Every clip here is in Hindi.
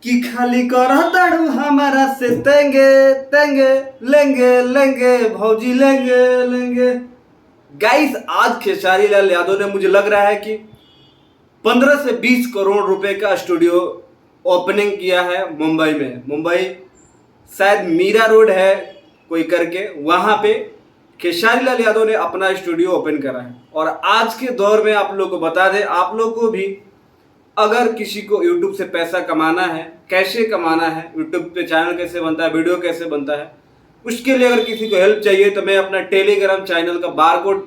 कि खाली कर ताड़ू हमारा से तेंगे तेंगे लेंगे लेंगे भौजी लेंगे लेंगे। गाइस, आज खेसारी लाल यादव ने, मुझे लग रहा है कि 15 से 20 करोड़ रुपए का स्टूडियो ओपनिंग किया है मुंबई में। मुंबई शायद मीरा रोड है कोई करके, वहां पे खेसारी लाल यादव ने अपना स्टूडियो ओपन करा है। और आज के दौर में आप लोग को बता दें, आप लोग को भी अगर किसी को यूट्यूब से पैसा कमाना है, कैसे कमाना है, यूट्यूब पे चैनल कैसे बनता है, वीडियो कैसे बनता है, उसके लिए अगर किसी को हेल्प चाहिए तो मैं अपना टेलीग्राम चैनल का बारकोड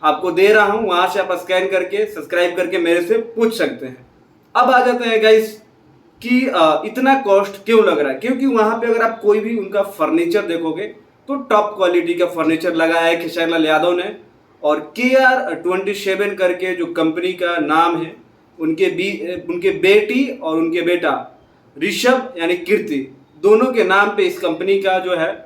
आपको दे रहा हूं, वहां से आप स्कैन करके सब्सक्राइब करके मेरे से पूछ सकते हैं। अब आ जाते हैं गाइस कि इतना कॉस्ट क्यों लग रहा है। क्योंकि वहां पे अगर आप कोई भी उनका फर्नीचर देखोगे तो टॉप क्वालिटी का फर्नीचर लगाया है खेसारी लाल यादव ने। और KR27 करके जो कंपनी का नाम है, उनके बेटी और उनके बेटा ऋषभ यानी कीर्ति, दोनों के नाम पे इस कंपनी का जो है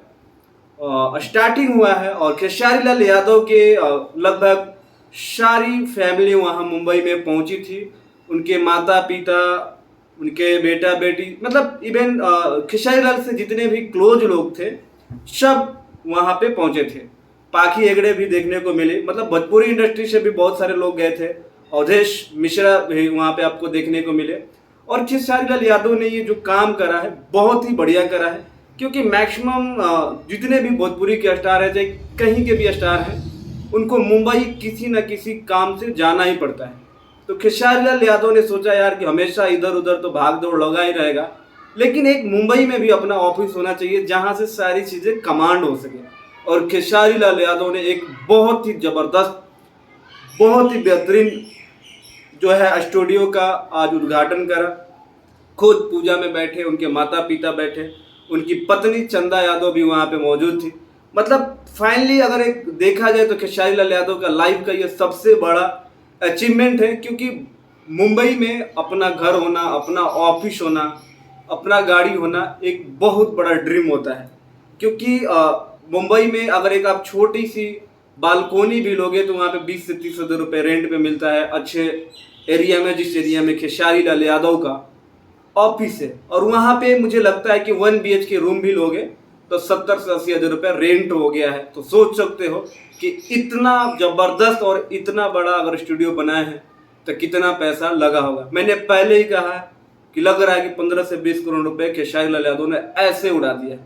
स्टार्टिंग हुआ है। और खेसारी लाल यादव के लगभग सारी फैमिली वहाँ मुंबई में पहुंची थी। उनके माता पिता, उनके बेटा बेटी, मतलब इवन खेसारी लाल से जितने भी क्लोज लोग थे सब वहाँ पे पहुंचे थे। पाखी हेगड़े भी देखने को मिले, मतलब भोजपुरी इंडस्ट्री से भी बहुत सारे लोग गए थे। अवधेश मिश्रा भी वहाँ पे आपको देखने को मिले। और खेसारी लाल यादव ने ये जो काम करा है बहुत ही बढ़िया करा है। क्योंकि मैक्सिमम जितने भी भोजपुरी के स्टार हैं, चाहे कहीं के भी स्टार हैं, उनको मुंबई किसी न किसी काम से जाना ही पड़ता है। तो खेसारी लाल यादव ने सोचा यार कि हमेशा इधर उधर तो भाग दौड़ लगा ही रहेगा, लेकिन एक मुंबई में भी अपना ऑफिस होना चाहिए जहां से सारी चीजें कमांड हो सके। और खेसारी लाल यादव ने एक बहुत ही जबरदस्त, बहुत ही बेहतरीन जो है स्टूडियो का आज उद्घाटन करा। खुद पूजा में बैठे, उनके माता पिता बैठे, उनकी पत्नी चंदा यादव भी वहां पे मौजूद थी। मतलब फाइनली अगर एक देखा जाए तो खेसारी लाल यादव का लाइफ का ये सबसे बड़ा अचीवमेंट है। क्योंकि मुंबई में अपना घर होना, अपना ऑफिस होना, अपना गाड़ी होना एक बहुत बड़ा ड्रीम होता है। क्योंकि मुंबई में अगर एक आप छोटी सी बालकोनी भी लोगे तो वहाँ पे 20 से 30 हजार रुपये रेंट पे मिलता है अच्छे एरिया में, जिस एरिया में खेसारी लाल यादव का ऑफिस है। और वहाँ पे मुझे लगता है कि 1 BHK रूम भी लोगे तो 70 से 80 हजार रुपये रेंट हो गया है। तो सोच सकते हो कि इतना जबरदस्त और इतना बड़ा अगर स्टूडियो बनाए हैं तो कितना पैसा लगा होगा। मैंने पहले ही कहा है कि लग रहा है कि 15 से 20 करोड़ रुपए खेसारी लाल यादव ने ऐसे उड़ा दिया।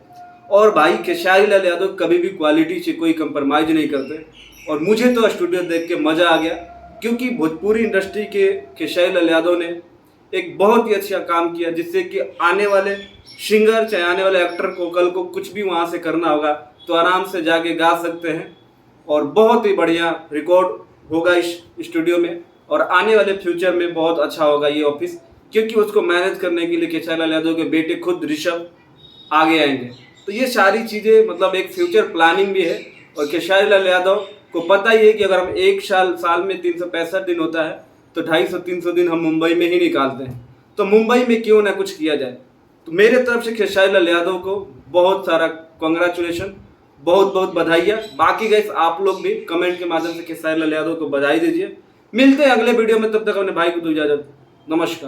और भाई खेसारी लाल यादव कभी भी क्वालिटी से कोई कंप्रोमाइज नहीं करते। और मुझे तो स्टूडियो देख के मजा आ गया, क्योंकि भोजपुरी इंडस्ट्री के खेसारी लाल यादव ने एक बहुत ही अच्छा काम किया, जिससे कि आने वाले सिंगर, चाहे आने वाले एक्टर को कल को कुछ भी वहाँ से करना होगा तो आराम से जाके गा सकते हैं। और बहुत ही बढ़िया रिकॉर्ड होगा इस स्टूडियो में। और आने वाले फ्यूचर में बहुत अच्छा होगा ये ऑफिस, क्योंकि उसको मैनेज करने के लिए खेसारी लाल यादव के बेटे खुद ऋषभ आगे आएंगे। तो ये सारी चीज़ें मतलब एक फ्यूचर प्लानिंग भी है। और खेसारी लाल यादव को पता ही है कि अगर हम एक साल में 365 दिन होता है तो 250-300 दिन हम मुंबई में ही निकालते हैं। तो मुंबई में क्यों ना कुछ किया जाए। तो मेरे तरफ से खेसारी लाल यादव को बहुत सारा कॉन्ग्रेचुलेशन, बहुत बहुत बधाइयाँ। बाकी गाइस आप लोग भी कमेंट के माध्यम से खेसारी लाल यादव को बधाई दीजिए। मिलते हैं अगले वीडियो में, तब तक अपने भाई को दो इजाजत। नमस्कार।